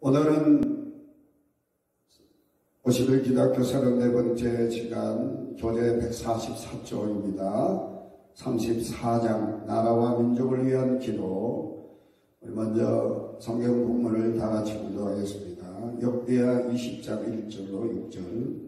오늘은 50일 기독교 34번째 시간 교재 144조입니다. 34장 나라와 민족을 위한 기도. 먼저 성경 본문을 다 같이 공독하겠습니다. 역대하 20장 1절로 6절.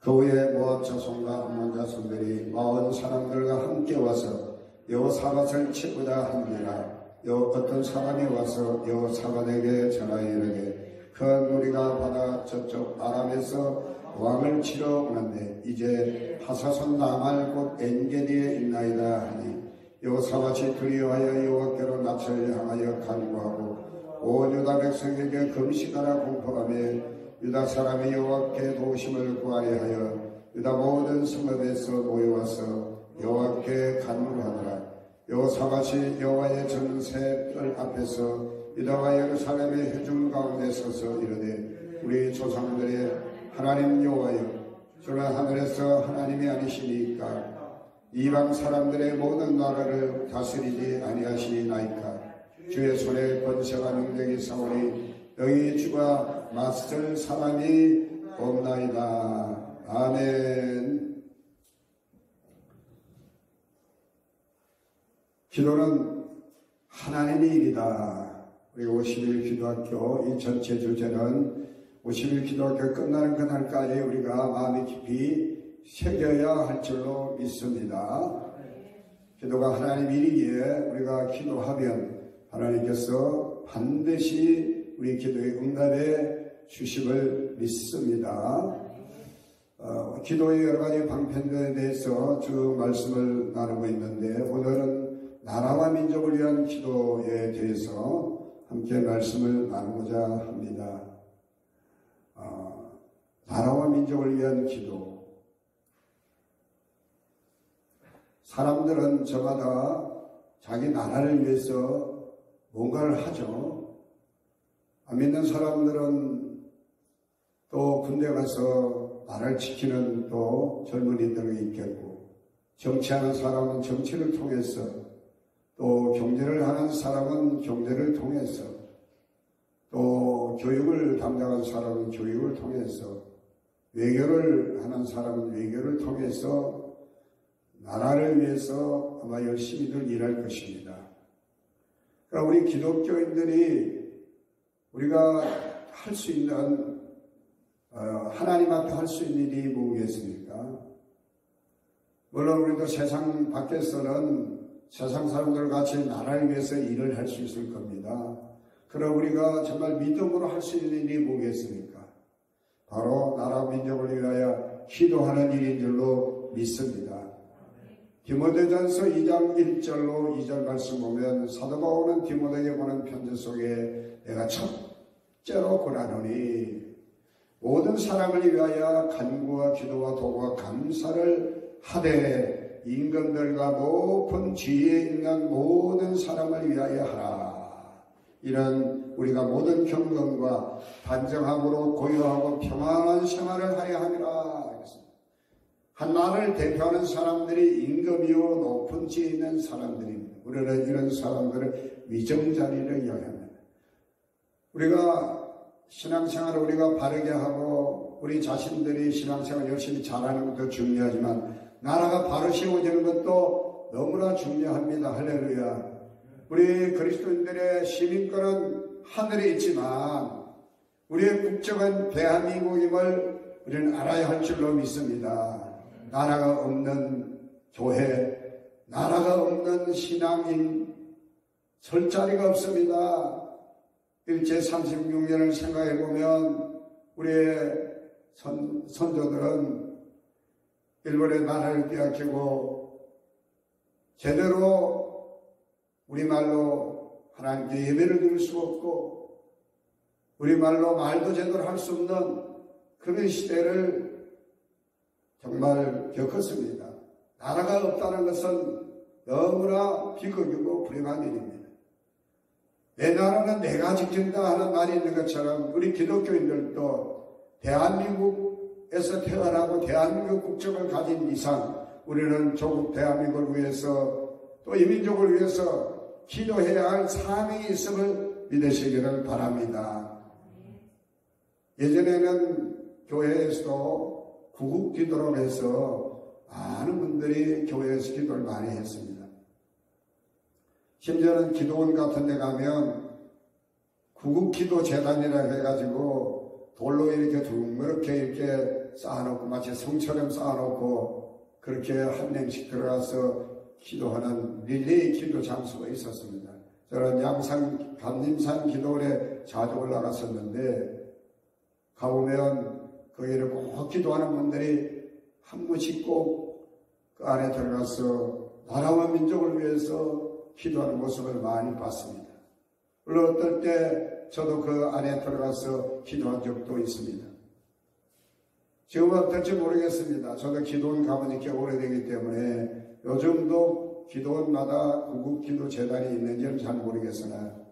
그 후에 모압 자손과 암몬 자손들이 마온 사람들과 함께 와서 여호사밧을 치고자 하니라. 어떤 사람이 와서 여호사밧에게 전하여 이르되 큰 무리가 바다 저쪽 아람에서 왕을 치러 오는데 이제 하사손 나말 곧 엔게디에 있나이다 하니 여호사밧이 두려워하여 여호와께로 낯을 향하여 간구하고 온 유다 백성에게 금식하라 공포하며 유다 사람이 여호와께 도우심을 구하려 하여 유다 모든 성읍에서 모여와서 여호와께 간구하더라. 여호사밧이 여호와의 전세뜰 앞에서 유다와 예루살렘의 회중 가운데 서서 이르되 우리 조상들의 하나님 여호와여, 주는 하늘에서 하나님이 아니시니까 이방 사람들의 모든 나라를 다스리지 아니하시나이까. 주의 손에 권세가 능력이 있사오니 너희 주가 맞설 사람이 없나이다. 아멘. 기도는 하나님의 일이다. 우리 50일 기도학교 이 전체 주제는 50일 기도학교 끝나는 그날까지 우리가 마음이 깊이 새겨야 할 줄로 믿습니다. 기도가 하나님 일이기에 우리가 기도하면 하나님께서 반드시 우리 기도의 응답해 주심을 믿습니다. 기도의 여러 가지 방편들에 대해서 쭉 말씀을 나누고 있는데 오늘은 나라와 민족을 위한 기도에 대해서 함께 말씀을 나누고자 합니다. 나라와 민족을 위한 기도. 사람들은 저마다 자기 나라를 위해서 뭔가를 하죠. 안 믿는 사람들은 또 군대 가서 나라를 지키는 또 젊은이들이 있겠고, 정치하는 사람은 정치를 통해서, 또 경제를 하는 사람은 경제를 통해서, 또 교육을 담당하는 사람은 교육을 통해서, 외교를 하는 사람은 외교를 통해서 나라를 위해서 아마 열심히들 일할 것입니다. 그러니까 우리 기독교인들이 우리가 할 수 있는 하나님 앞에 할 수 있는 일이 뭐겠습니까? 물론 우리도 세상 밖에서는 세상 사람들 같이 나라를 위해서 일을 할 수 있을 겁니다. 그럼 우리가 정말 믿음으로 할 수 있는 일이 뭐겠습니까? 바로 나라 민족을 위하여 기도하는 일인 줄로 믿습니다. 디모데전서 2장 1절로 2절 말씀 보면 사도 바울은 디모데에게 보낸 편지 속에 내가 첫째로 권하노니 모든 사람을 위하여 간구와 기도와 도구와 감사를 하되 임금들과 높은 지위에 있는 모든 사람을 위하여 하라. 이런 우리가 모든 경건과 단정함으로 고요하고 평안한 생활을 하려 함이라. 한 나라를 대표하는 사람들이 임금이요 높은 지위에 있는 사람들입니다. 우리는 이런 사람들을 위정자리를 여야 합니다. 우리가 신앙생활을 우리가 바르게 하고 우리 자신들이 신앙생활 열심히 잘하는 것도 중요하지만 나라가 바로 세워지는 것도 너무나 중요합니다. 할렐루야. 우리 그리스도인들의 시민권은 하늘에 있지만 우리의 국적은 대한민국임을 우리는 알아야 할 줄로 믿습니다. 나라가 없는 교회, 나라가 없는 신앙인 설 자리가 없습니다. 일제 36년을 생각해보면 우리의 선조들은 일본의 나라를 빼앗기고 제대로 우리말로 하나님께 예배를 드릴 수 없고 우리말로 말도 제대로 할 수 없는 그런 시대를 정말 겪었습니다. 나라가 없다는 것은 너무나 비극이고 불행한 일입니다. 내 나라는 내가 지킨다 하는 말이 있는 것처럼 우리 기독교인들도 대한민국에서 태어나고 대한민국 국적을 가진 이상 우리는 조국 대한민국을 위해서 또 이 민족을 위해서 기도해야 할 사명이 있음을 믿으시기를 바랍니다. 예전에는 교회에서도 구국기도로 해서 많은 분들이 교회에서 기도를 많이 했습니다. 심지어는 기도원 같은 데 가면 구국기도 재단이라고 해가지고 돌로 이렇게 둥그렇게 이렇게 쌓아놓고 마치 성처럼 쌓아놓고 그렇게 한 명씩 들어가서 기도하는 릴레이 기도 장소가 있었습니다. 저는 양산 감림산 기도원에 자주 올라갔었는데 가보면 거기를 꼭 기도하는 분들이 한 분씩 꼭 그 안에 들어가서 나라와 민족을 위해서 기도하는 모습을 많이 봤습니다. 물론 어떨 때 저도 그 안에 들어가서 기도한 적도 있습니다. 지금은 어떨지 모르겠습니다. 저도 기도원 가보니 꽤 오래되기 때문에 요즘도 기도원마다 구국기도 재단이 있는지는 잘 모르겠으나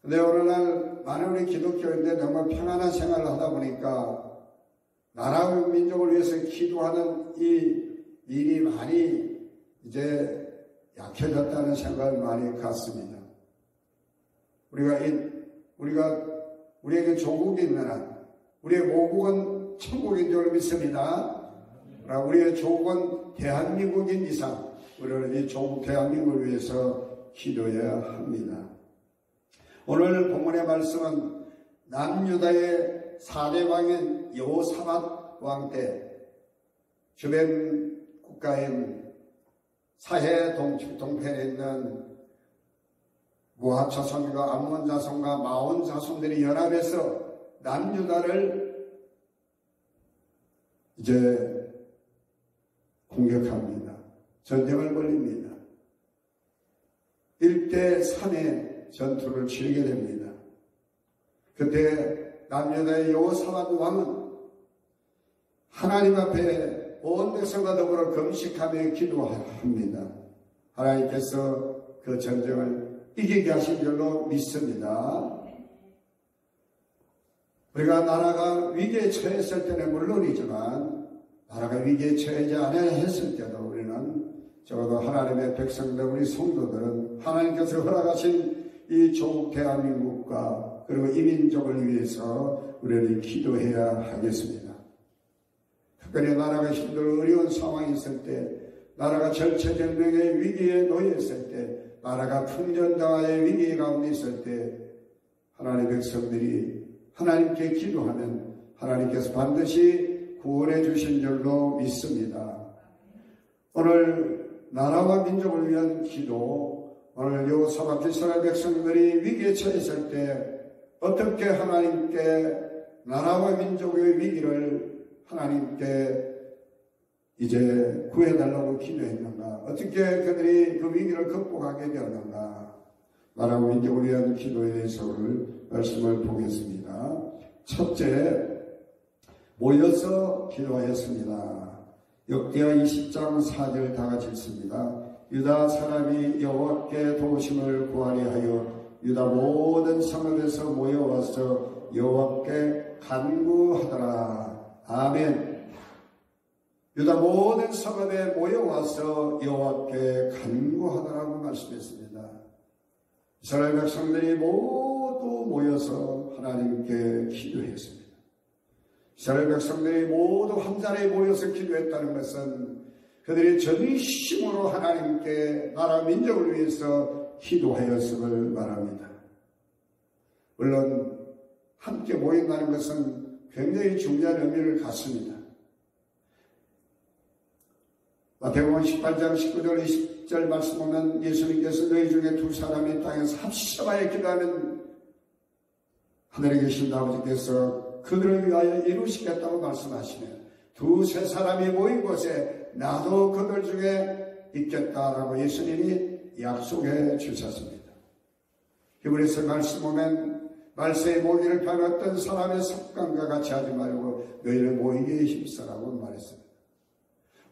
근데 오늘날 많은 우리 기독교인들 정말 평안한 생활을 하다 보니까 나라와 민족을 위해서 기도하는 이 일이 많이 이제 약해졌다는 생각을 많이 갖습니다. 우리에게 조국이 있는 한 우리의 모국은 천국인 줄 믿습니다. 우리의 조국은 대한민국인 이상 우리는 이 조국 대한민국을 위해서 기도해야 합니다. 오늘 본문의 말씀은 남유다의 4대 왕인 여호사밧 왕 때 주변 국가인 사해 동편에 있는 모압 자손과 암몬 자손과 마온 자손들이 연합해서 남유다를 이제 공격합니다. 전쟁을 벌립니다. 1대 3의 전투를 치르게 됩니다. 그때 남유다의 여호사밧 왕은 하나님 앞에 온 백성과 더불어 금식하며 기도합니다. 하나님께서 그 전쟁을 이기게 하신 줄로 믿습니다. 우리가 나라가 위기에 처했을 때는 물론이지만 나라가 위기에 처하지 않아야 했을 때도 우리는 적어도 하나님의 백성들 우리 성도들은 하나님께서 허락하신 이 조국 대한민국과 그리고 이민족을 위해서 우리는 기도해야 하겠습니다. 특별히 나라가 힘들고 어려운 상황이 있을 때 나라가 절체절명의 위기에 놓여있을 때 나라가 풍전당화의 위기 가운데 있을 때 하나님의 백성들이 하나님께 기도하면 하나님께서 반드시 구원해 주신 줄로 믿습니다. 오늘 나라와 민족을 위한 기도, 오늘 여호사밧 이스라엘 백성들이 위기에 처했을 때 어떻게 하나님께 나라와 민족의 위기를 하나님께 이제 구해달라고 기도했는가? 어떻게 그들이 그 위기를 극복하게 되었는가? 나라와 민족을 위한 기도에 대해서 오늘 말씀을 보겠습니다. 첫째, 모여서 기도하였습니다. 역대하 20장 4절 다 같이 읽습니다. 유다 사람이 여호와께 도우심을 구하려 하여 유다 모든 성읍에서 모여와서 여호와께 간구하더라. 아멘. 유다 모든 성읍에 모여와서 여호와께 간구하더라고 말씀했습니다. 이스라엘 백성들이 모두 모여서 하나님께 기도했습니다. 이스라엘 백성들이 모두 한 자리에 모여서 기도했다는 것은 그들이 전심으로 하나님께 나라 민족을 위해서 기도하였음을 말합니다. 물론 함께 모인다는 것은 굉장히 중요한 의미를 갖습니다. 마태복음 18장 19절 20절 말씀 보면 예수님께서 너희 중에 두 사람이 땅에서 합심하여 기도하면 하늘에 계신 아버지께서 그들을 위하여 이루시겠다고 말씀하시면 두세 사람이 모인 곳에 나도 그들 중에 있겠다라고 예수님이 약속해 주셨습니다. 히브리서 말씀 보면 말세에 모이기를 펴는 어떤 사람의 습관과 같이 하지 말고 너희를 모이기에 힘써라고 말했습니다.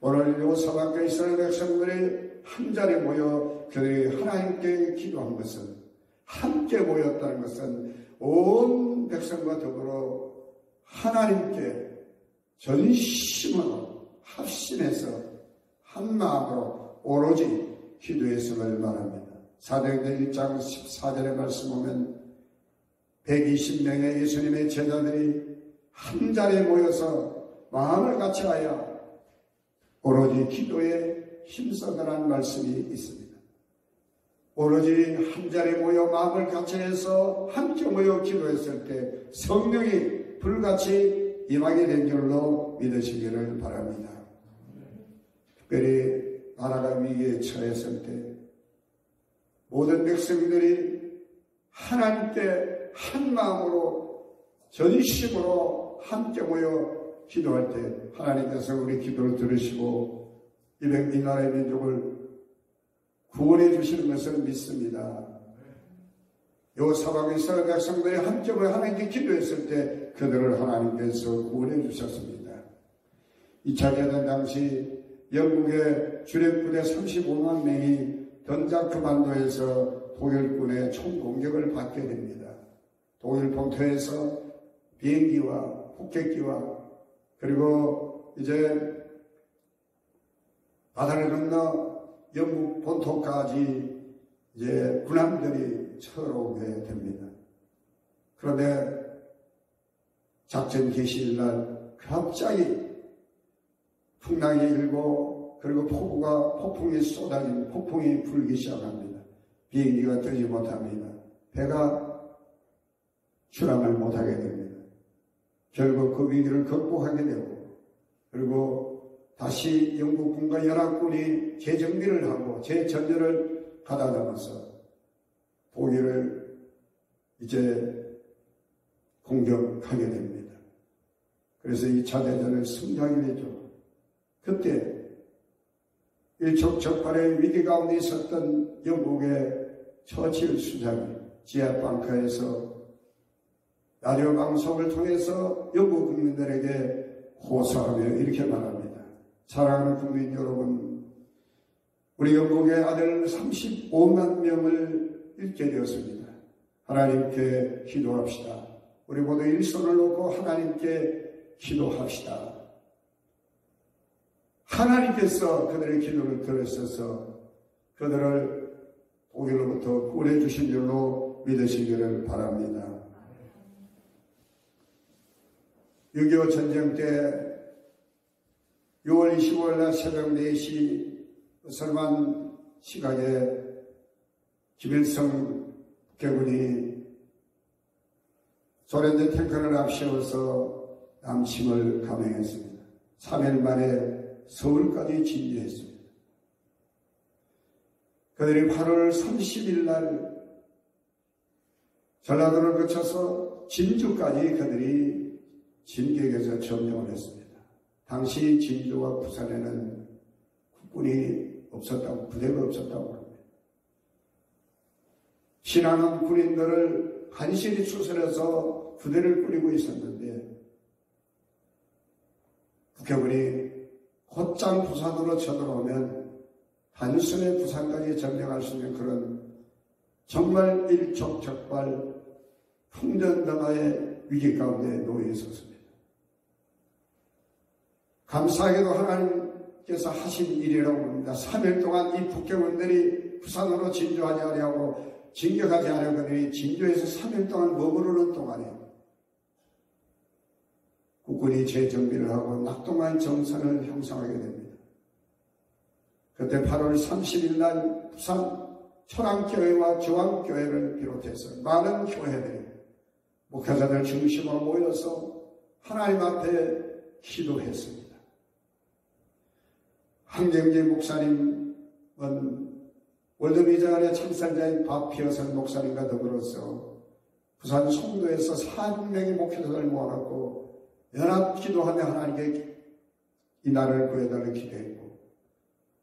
오늘 여호사밧과 이스라엘 백성들이 한 자리에 모여 그들이 하나님께 기도한 것은 함께 모였다는 것은 온 백성과 더불어 하나님께 전심으로 합심해서 한 마음으로 오로지 기도했음을 말합니다. 사도행전 1장 14절의 말씀 보면 120명의 예수님의 제자들이 한 자리에 모여서 마음을 같이하여 오로지 기도에 힘써가라는 말씀이 있습니다. 오로지 한 자리에 모여 마음을 같이해서 함께 모여 기도했을 때 성령이 불같이 임하게 된 줄로 믿으시기를 바랍니다. 특별히 나라가 위기에 처했을 때 모든 백성들이 하나님께 한 마음으로 전심으로 함께 모여 기도할 때 하나님께서 우리 기도를 들으시고 이 나라의 민족을 구원해 주시는 것을 믿습니다. 요 사방에서 백성들이 함께 모여 하나님께 기도했을 때 그들을 하나님께서 구원해 주셨습니다. 2차 대전 당시 영국의 주력부대 35만 명이 던자크 반도에서 독일군의 총공격을 받게 됩니다. 독일 본토에서 비행기와 폭격기와 그리고 이제 바다를 건너 영국 본토까지 이제 군함들이 쳐들어오게 됩니다. 그런데 작전 개시일날 갑자기 풍랑이 일고 그리고 폭풍이 쏟아진 폭풍이 불기 시작합니다. 비행기가 뜨지 못합니다. 배가 출항을 못하게 됩니다. 결국 그 위기를 극복하게 되고 그리고 다시 영국군과 연합군이 재정비를 하고 재전열을 가다듬어서 독일을 이제 공격하게 됩니다. 그래서 2차 대전을 승리하게 되죠. 그때 일촉즉발의 위기 가운데 있었던 영국의 처칠 수장이 지하방카에서 라디오 방송을 통해서 영국 국민들에게 호소하며 이렇게 말합니다. 사랑하는 국민 여러분, 우리 영국의 아들 35만 명을 잃게 되었습니다. 하나님께 기도합시다. 우리 모두 일손을 놓고 하나님께 기도합시다. 하나님께서 그들의 기도를 들으셔서 그들을 독일로부터 구원해 주신 줄로 믿으시기를 바랍니다. 6.25 전쟁 때 6월 25일 날 새벽 4시 설만 시각에 김일성 국회군이 소련제 탱크를 앞세워서 남침을 감행했습니다. 3일 만에 서울까지 진주했습니다. 그들이 8월 30일 날 전라도를 거쳐서 진주까지 그들이 진격에서 점령을 했습니다. 당시 진주와 부산에는 국군이 없었다고, 부대가 없었다고 합니다. 신앙한 군인들을 간신히 추설해서 부대를 꾸리고 있었는데 국회군이 곧장 부산으로 쳐들어오면 단순히 부산까지 점령할 수 있는 그런 정말 일촉즉발 풍전등화의 위기 가운데 놓여 있었습니다. 감사하게도 하나님께서 하신 일이라고 봅니다. 3일 동안 이 북경원들이 부산으로 진주하지 않으려고 진격하지 않은 그들이 진주에서 3일 동안 머무르는 동안에 국군이 재정비를 하고 낙동강 정선을 형성하게 됩니다. 그때 8월 30일 날 부산 초랑교회와 중앙교회를 비롯해서 많은 교회들이 목회자들 중심으로 모여서 하나님 앞에 기도했습니다. 한경재 목사님은 월드비전의 창설자인 박피어선 목사님과 더불어서 부산 송도에서 400명의 목회자들을 모아놓고 연합 기도하며 하나님께 이 나라를 구해달라고 기도했고,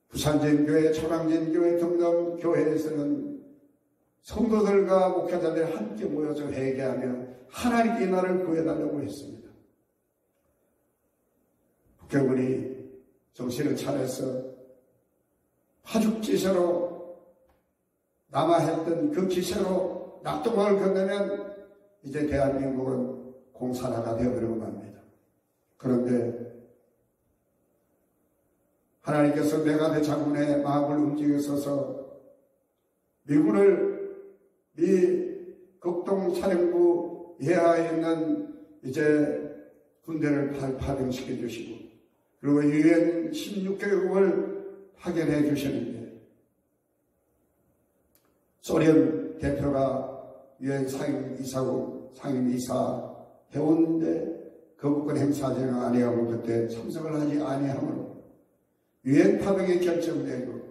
부산전교회, 초랑전교회 등등 교회에서는 성도들과 목회자들이 함께 모여서 회개하며 하나님께 이 나라를 구해달라고 했습니다. 국회군이 정신을 차려서 파죽지세로 남아했던 그 기세로 낙동강을 건너면 이제 대한민국은 공산화가 되어버리고 맙니다. 그런데 하나님께서 메가드 장군의 마음을 움직여서서 미군을 미 극동사령부 예하에 있는 이제 군대를 파병시켜 주시고, 그리고 유엔 16개국을 파견해 주시는데, 소련 대표가 유엔 상임이사 해오는데 거부권 행사를 아니하고 그때 참석을 하지 아니하므로 유엔 파병이 결정되고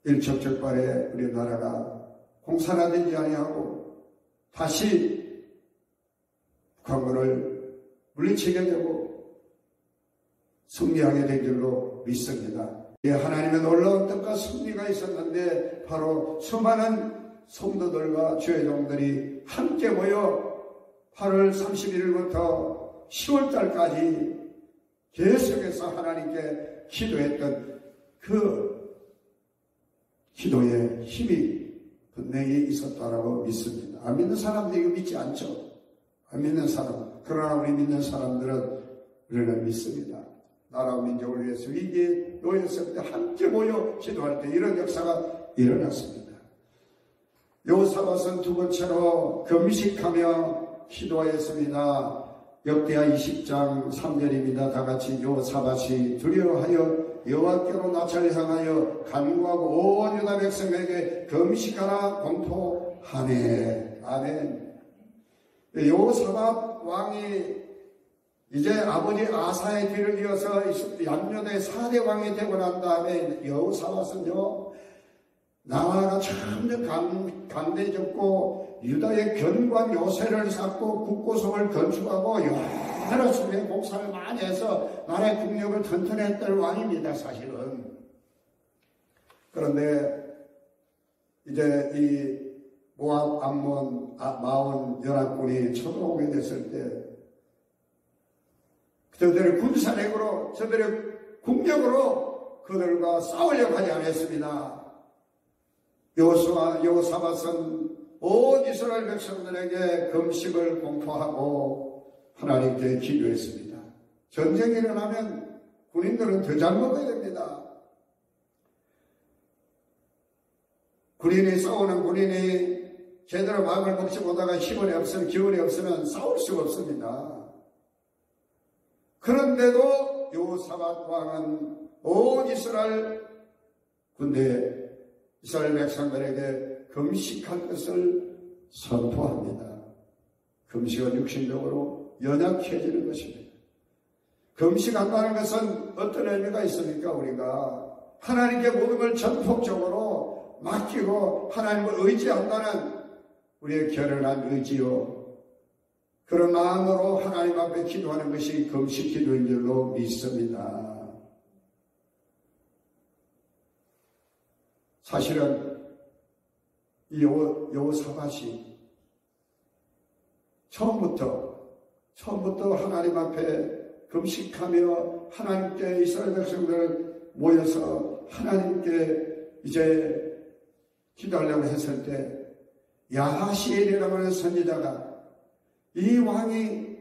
일촉즉발에 우리나라가 공산화되지 아니하고 다시 북한군을 물리치게 되고 승리하게 된 줄로 믿습니다. 하나님의 놀라운 뜻과 승리가 있었는데 바로 수많은 성도들과 주의종들이 함께 모여 8월 31일부터 10월달까지 계속해서 하나님께 기도했던 그 기도의 힘이 분명히 있었다라고 믿습니다. 안 믿는 사람들이 이거 믿지 않죠. 안 믿는 사람. 그러나 우리 믿는 사람들은 우리는 믿습니다. 나라와 민족을 위해서 위기에 놓였을 때 함께 모여 기도할 때 이런 역사가 일어났습니다. 여호사밧은 두 번째로 금식하며 기도하였습니다. 역대하 20장 3절입니다. 다 같이 여호사밧이 두려워하여 여호와께로 낯을 향하여 간구하고 온 유다 백성에게 금식하라 공포하네. 아멘. 여호사밧 왕이 이제 아버지 아사의 뒤를 이어서 양면의 4대 왕이 되고 난 다음에 여호사밧은요, 나라가 참 강대졌고 유다의 견고한 요새를 쌓고 국고성을 건축하고 여러 수의 공사를 많이 해서 나라의 국력을 튼튼했던 왕입니다, 사실은. 그런데 이제 이 모압, 암몬, 마온 연합군이 쳐들어오게 됐을 때 저들의 군사력으로, 저들의 국력으로 그들과 싸우려고 하지 않았습니다. 여호사밧은 온 이스라엘 백성들에게 금식을 공포하고 하나님께 기도했습니다. 전쟁이 일어나면 군인들은 더 잘 먹어야 됩니다. 싸우는 군인이 제대로 마음을 먹지 못하가 기운이 없으면 싸울 수가 없습니다. 그런데도 여호사밧 왕은 온 이스라엘 군대, 이스라엘 백성들에게 금식할 것을 선포합니다. 금식은 육신적으로 연약해지는 것입니다. 금식한다는 것은 어떤 의미가 있습니까? 우리가 하나님께 모든 걸 전폭적으로 맡기고 하나님을 의지한다는 우리의 결연한 의지요, 그런 마음으로 하나님 앞에 기도하는 것이 금식 기도인 줄로 믿습니다. 사실은 이 여호사밧이 처음부터 하나님 앞에 금식하며 하나님께 이스라엘 백성들 모여서 하나님께 이제 기도하려고 했을 때 야하시엘이라고 하는 선지자가 이 왕이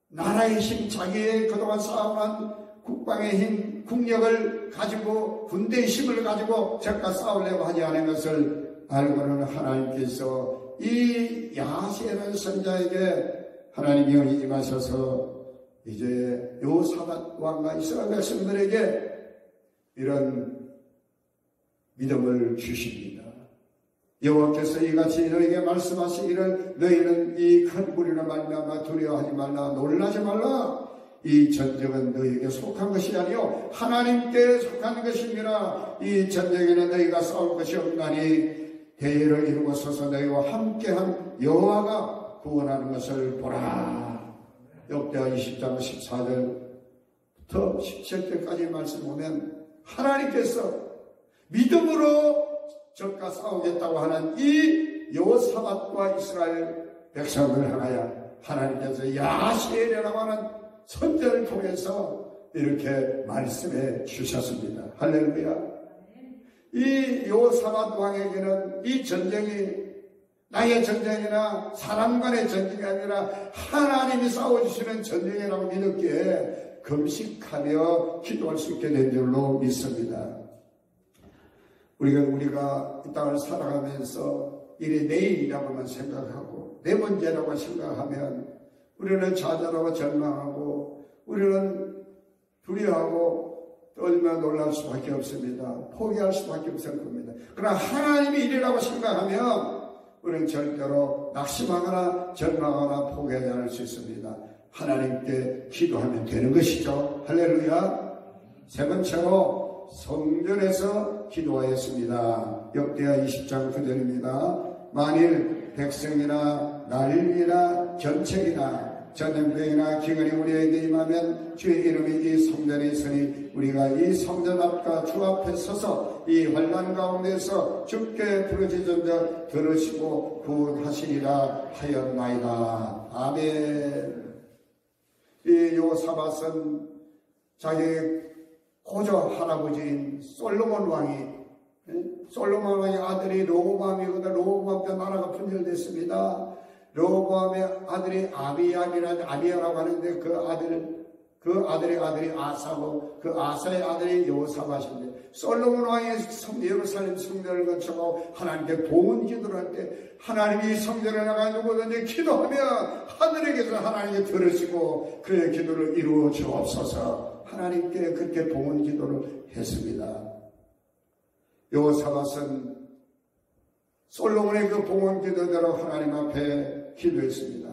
나라의 힘, 자기의 그동안 쌓아온 국방의 힘, 국력을 가지고 군대의 힘을 가지고 적과 싸우려고 하지 않은 것을 알고는 하나님께서 이 야하시엘의 선지자에게 하나님이 영이 임하셔서 이제 여호사밧 왕과 이스라엘 백성들에게 이런 믿음을 주십니다. 여호와께서 이같이 너에게 말씀하시기를 너희는 이 큰 무리로 말미암아 두려워하지 말라, 놀라지 말라. 이 전쟁은 너희에게 속한 것이 아니요 하나님께 속한 것입니다. 이 전쟁에는 너희가 싸울 것이 없나니 대의를 이루고 서서 너희와 함께한 여호와가 구원하는 것을 보라. 역대하 20장 14절부터 17절까지 말씀 보면 하나님께서 믿음으로 적과 싸우겠다고 하는 이 여호사밧과 이스라엘 백성을 향하여 하나님께서 야하시엘이라고 하는 선지자를 통해서 이렇게 말씀해 주셨습니다. 할렐루야. 이 여호사밧 왕에게는 이 전쟁이 나의 전쟁이나 사람 간의 전쟁이 아니라 하나님이 싸워주시는 전쟁이라고 믿었기에 금식하며 기도할 수 있게 된 줄로 믿습니다. 우리가 이 땅을 살아가면서 일이 내일이라고만 생각하고 내 문제라고 생각하면 우리는 좌절하고 절망하고 우리는 두려워하고 떨며 놀랄 수밖에 없습니다. 포기할 수밖에 없을 겁니다. 그러나 하나님이 일이라고 생각하면 우리는 절대로 낙심하거나 절망하거나 포기하지 않을 수 있습니다. 하나님께 기도하면 되는 것이죠. 할렐루야. 세 번째로 성전에서 기도하였습니다. 역대하 20장 9절입니다. 만일 백성이나 난리나 견책이나 전염병이나 기근이 우리에게 임하면 주의 이름이 이 성전에 있으니 우리가 이 성전 앞과 주 앞에 서서 이 환난 가운데서 주께 부르짖은즉 들으시고 구원하시리라 하였나이다. 아멘. 이 요사밧은 자기 고조 할아버지인 솔로몬 왕의 아들이 로보암이거든. 로보암 때 나라가 분열됐습니다. 로보암의 아들이 아비야라고 하는데 그 아들의 아들이 아사고 그 아사의 아들이 요사밧인데 솔로몬 왕이 예루살렘 성전을 거쳐고 하나님께 봉헌 기도를 할 때 하나님이 성전에 나가 누구든지 기도하면 하늘에게서 하나님께 들으시고 그의 기도를 이루어 주옵소서. 하나님께 그렇게 봉헌 기도를 했습니다. 요사밧은 솔로몬의 그 봉헌 기도대로 하나님 앞에 기도했습니다.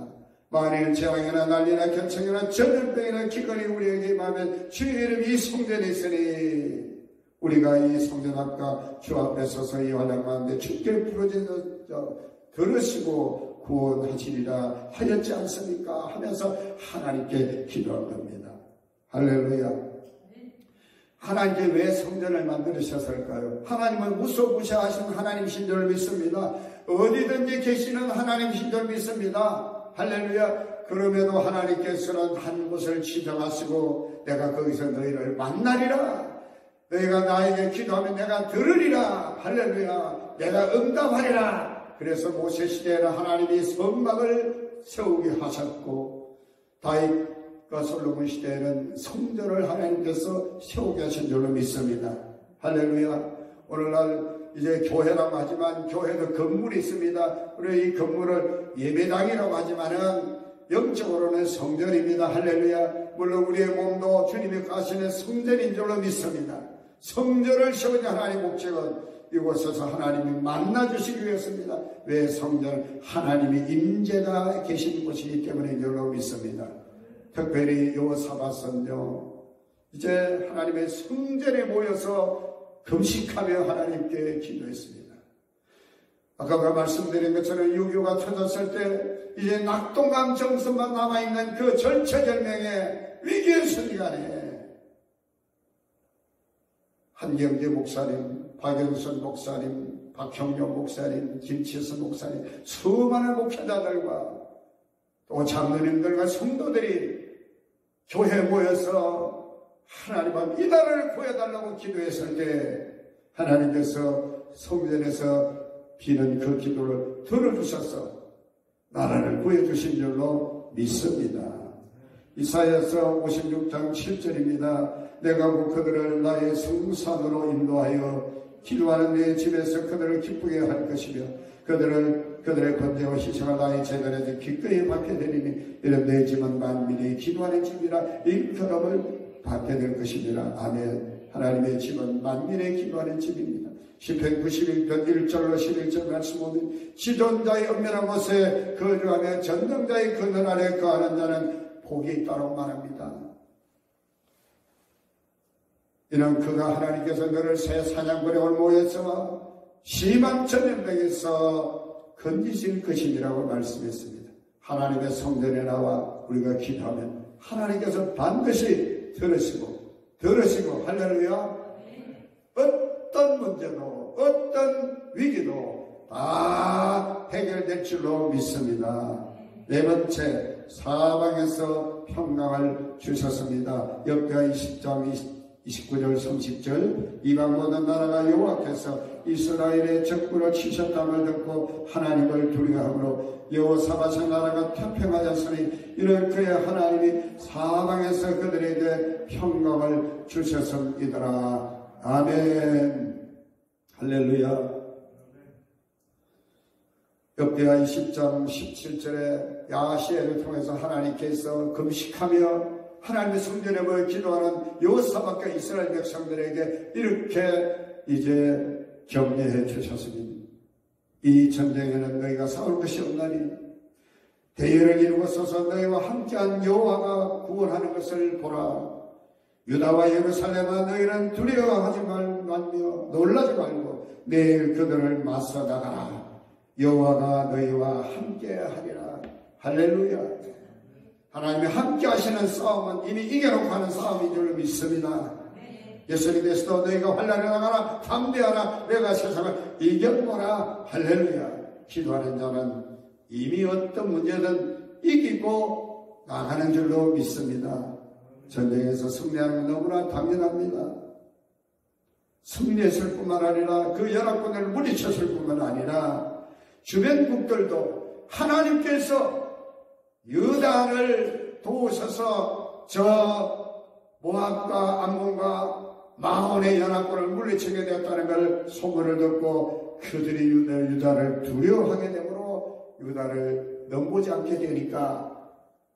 만일 재앙이나 난리나 견청이나 전염병이나 기근이 우리에게 임하면 주의 이름이 이 성전에 있으니 우리가 이 성전 앞과 주 앞에 서서 이 환난 가운데 주께 부르짖어 들으시고 구원하시리라 하였지 않습니까? 하면서 하나님께 기도한 겁니다. 할렐루야. 하나님께 왜 성전을 만들으셨을까요? 하나님은 무소부시하신 하나님이신 줄 믿습니다. 어디든지 계시는 하나님이신 줄 믿습니다. 할렐루야. 그럼에도 하나님께서는 한 곳을 지정하시고 내가 거기서 너희를 만나리라. 너희가 나에게 기도하면 내가 들으리라. 할렐루야. 내가 응답하리라. 그래서 모세 시대에는 하나님이 성막을 세우게 하셨고 다윗과 솔로몬 시대에는 성전을 하나님께서 세우게 하신 줄로 믿습니다. 할렐루야. 오늘날 이제 교회라고 하지만 교회도 건물이 있습니다. 우리 이 건물을 예배당이라고 하지만은 영적으로는 성전입니다. 할렐루야. 물론 우리의 몸도 주님이 가시는 성전인 줄로 믿습니다. 성전을 세우는 하나님의 목적은 이곳에서 하나님이 만나주시기 위해서입니다. 왜 성전? 하나님의 임재가 계신 곳이기 때문인 줄로 믿습니다. 특별히 요사밧은요 이제 하나님의 성전에 모여서 금식하며 하나님께 기도했습니다. 아까 말씀드린 것처럼 6.25가 터졌을 때 이제 낙동강 정선만 남아있는 그 절체절명의 위기의 순간에 한경재 목사님, 박영선 목사님, 박형룡 목사님, 김치선 목사님, 수많은 목회자들과 또 장로님들과 성도들이 교회에 모여서 하나님 앞 이날을 구해달라고 기도했을 때 하나님께서 성전에서 비는 그 기도를 들어주셔서 나라를 구해주신 줄로 믿습니다. 이사야서 56장 7절입니다. 내가 그들을 나의 성산으로 인도하여 기도하는 내 집에서 그들을 기쁘게 할 것이며 그들의 번제와 희생을 나의 제단에서 기꺼이 받게 되리니 이런 내 집은 만민이 기도하는 집이라 일컬음을 받게 될 것입니다. 아멘. 하나님의 집은 만민의 기도하는 집입니다. 시편 91편 1절로 11절 말씀 보면 지존자의 엄밀한 곳에 거주하며 전능자의 그늘 아래 거하는 자는 복이 있다고 말합니다. 이는 그가 하나님께서 너를 새 사냥꾼의 모여서 심한 전염병에서 건지실 것이라고 말씀했습니다. 하나님의 성전에 나와 우리가 기도하면 하나님께서 반드시 들으시고 할렐루야. 어떤 문제도 어떤 위기도 다 해결될 줄로 믿습니다. 네 번째, 사방에서 평강을 주셨습니다. 역대하 20장 29절 30절 이방 모든 나라가 여호와께서 이스라엘의 적군을 치셨다는 듣고 하나님을 두려워함으로 여호사밧의 나라가 태평하였으니 이는 그의 하나님이 사방에서 그들에게 평강을 주셨음이더라. 아멘. 할렐루야. 역대하 20장 17절에 야시엘을 통해서 하나님께서 금식하며 하나님의 성전에 모여 기도하는 여호사밧과 이스라엘 백성들에게 이렇게 이제 격려해 주셨습니다. 이 전쟁에는 너희가 싸울 것이 없나니 대열을 이루고서서 너희와 함께한 여호와가 구원하는 것을 보라. 유다와 예루살렘아 너희는 두려워하지 말며 놀라지 말고 내일 그들을 맞서 나가라. 여호와가 너희와 함께하리라. 할렐루야. 하나님이 함께하시는 싸움은 이미 이겨놓고 하는 싸움인 줄 믿습니다. 예수님께서도 너희가 환난에 나가라 담대하라 내가 세상을 이겨보라. 할렐루야. 기도하는 자는 이미 어떤 문제든 이기고 나가는 줄로 믿습니다. 전쟁에서 승리하는 건 너무나 당연합니다. 승리했을 뿐만 아니라 그 연합군을 물리쳤을 뿐만 아니라 주변국들도 하나님께서 유다를 도우셔서 저 모압과 암몬과 마온의 연합군을 물리치게 되었다는 걸 소문을 듣고 그들이 유다를 두려워하게 되므로 유다를 넘보지 않게 되니까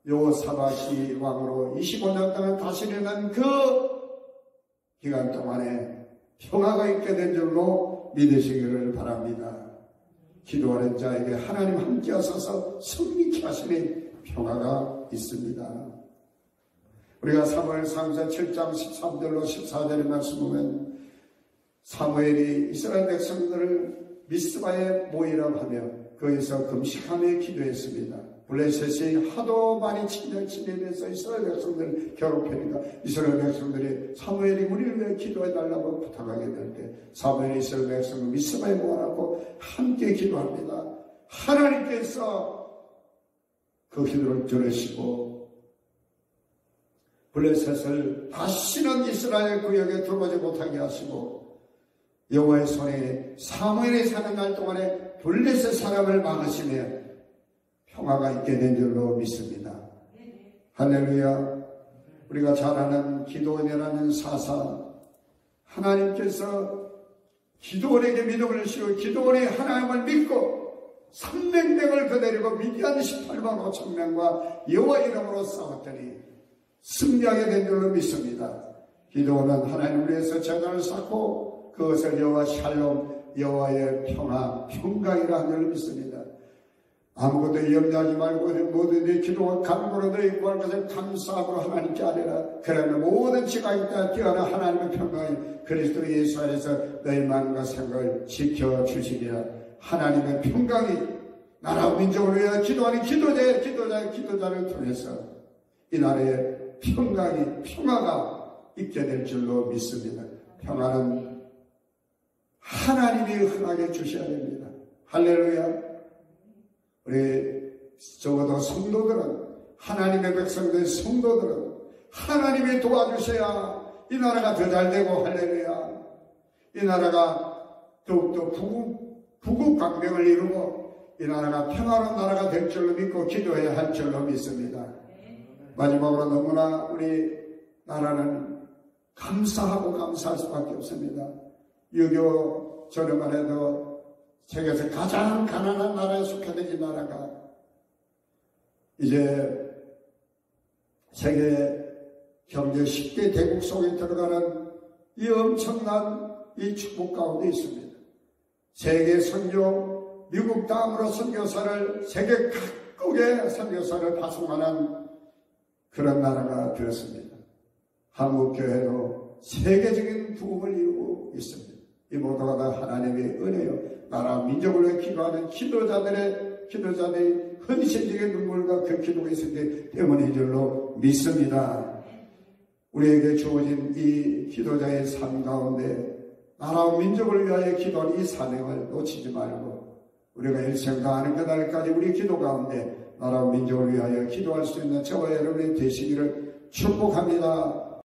여호사밧이 왕으로 25년 동안 다스리는 그 기간 동안에 평화가 있게 된 줄로 믿으시기를 바랍니다. 기도하는 자에게 하나님 함께 하셔서 승리케 하시니 평화가 있습니다. 우리가 사무엘상서 7장 13절로 14절의 말씀 보면 사무엘이 이스라엘 백성들을 미스바에 모이라고 하며 거기서 금식하며 기도했습니다. 블레셋이 하도 많이 침략해서 이스라엘 백성들을 괴롭히니까 이스라엘 백성들이 사무엘이 우리를 위해 기도해달라고 부탁하게 될 때 사무엘이 이스라엘 백성을 미스바에 모아놓고 함께 기도합니다. 하나님께서 그 기도를 들으시고 블레셋을 다시는 이스라엘 구역에 들어오지 못하게 하시고 여호와의 손에 사무엘이 사는 날 동안에 블레셋 사람을 막으시며 평화가 있게 된 줄로 믿습니다. 할렐루야. 우리가 잘 아는 기도원이라는 사사, 하나님께서 기도원에게 믿음을 주시고 기도원이 하나님을 믿고 300명을 거느리고 미디안 18만 5천 명과 여호와 이름으로 싸웠더니 승리하게 된 줄로 믿습니다. 기도원은 하나님을 위해서 제단을 쌓고 그것을 여호와 샬롬, 여호와의 평화, 평강이라 하는 줄로 믿습니다. 아무것도 염려하지 말고 모든 네 기도와 간구로 너희 구할 것을 감사함으로 하나님께 아뢰라. 그러면 모든 지각이 다 뛰어나 하나님의 평강이 그리스도 예수 안에서 너희 마음과 생각을 지켜주시리라. 하나님의 평강이 나라와 민족을 위하여 기도하는 기도자를 통해서 이 나라에 평화가 있게 될 줄로 믿습니다. 평화는 하나님이 흥하게 주셔야 됩니다. 할렐루야. 우리 적어도 성도들은 하나님의 백성들 성도들은 하나님이 도와주셔야 이 나라가 더 잘되고 할렐루야. 이 나라가 더욱더 부국강명을 이루고 이 나라가 평화로운 나라가 될 줄로 믿고 기도해야 할 줄로 믿습니다. 마지막으로 너무나 우리 나라는 감사하고 감사할 수밖에 없습니다. 6.25 전에만 해도 세계에서 가장 가난한 나라에 속해진 이 나라가 이제 세계 경제 10개 대국 속에 들어가는 이 엄청난 이 축복 가운데 있습니다. 세계 선교, 미국 다음으로 선교사를 세계 각국의 선교사를 파송하는 그런 나라가 되었습니다. 한국교회도 세계적인 부흥을 이루고 있습니다. 이 모두가 다 하나님의 은혜요. 나라 민족을 위해 기도하는 기도자들의 헌신적인 눈물과 그 기도가 있었기 때문인 줄로 믿습니다. 우리에게 주어진 이 기도자의 삶 가운데 나라와 민족을 위하여 기도하는 이 사명을 놓치지 말고 우리가 일생 다하는 그날까지 우리 기도 가운데 나라와 민족을 위하여 기도할 수 있는 저와 여러분이 되시기를 축복합니다.